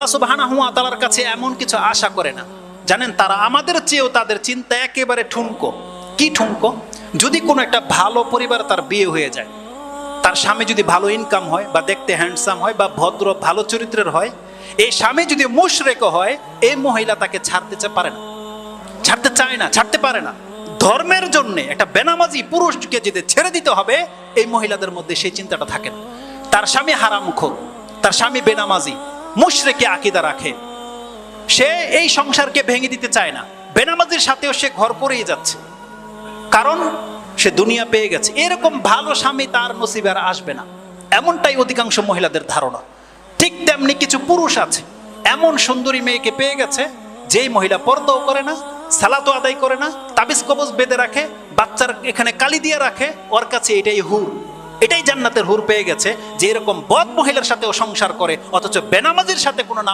আল্লাহ সুবহানাহু ওয়া তাআলার কাছে এমন কিছু আশা করে না। জানেন, তারা আমাদের চেয়েও তাদের চিন্তা একেবারে ঠুনকো। কি ঠুনকো? যদি কোনো একটা ভালো পরিবার তার বিয়ে হয়ে যায়, তার স্বামী যদি ভালো ইনকাম হয় বা দেখতে হ্যান্ডসাম হয় বা ভদ্র ভালো চরিত্রের হয়, এই স্বামী যদি মুশরিক হয়, এই মহিলা তাকে ছাড়তে পারে না, ছাড়তে চায় না, ছাড়তে পারে না। ধর্মের জন্য একটা বেনামাজি পুরুষকে যদি ছেড়ে দিতে হবে, এই মহিলাদের মধ্যে সেই চিন্তাটা থাকে না। তার স্বামী হারামখোর, তার স্বামী বেনামাজি, মুশরিকি আকীদা রাখে, সে এই সংসারকে ভেঙে দিতে চায় না। বেনামাজির সাথেও সে ঘর করেই যাচ্ছে, কারণ সে দুনিয়া পেয়ে গেছে। এরকম ভালো স্বামী তার নসিবে আর আসবে না, এমনটাই অধিকাংশ মহিলাদের ধারণা। ঠিক তেমনি কিছু পুরুষ আছে, এমন সুন্দরী মেয়েকে পেয়ে গেছে, যেই মহিলা পর্দাও করে না, সালাতও আদায় করে না, তাবিজ কবজ বেঁধে রাখে, বাচ্চার এখানে কালি দিয়ে রাখে, ওর কাছে এটাই হুর, এটাই জান্নাতের হুর পেয়ে গেছে। যে এরকম বদ মহিলার সাথেও সংসার করে, অথচ বেনামাজির সাথে কোনো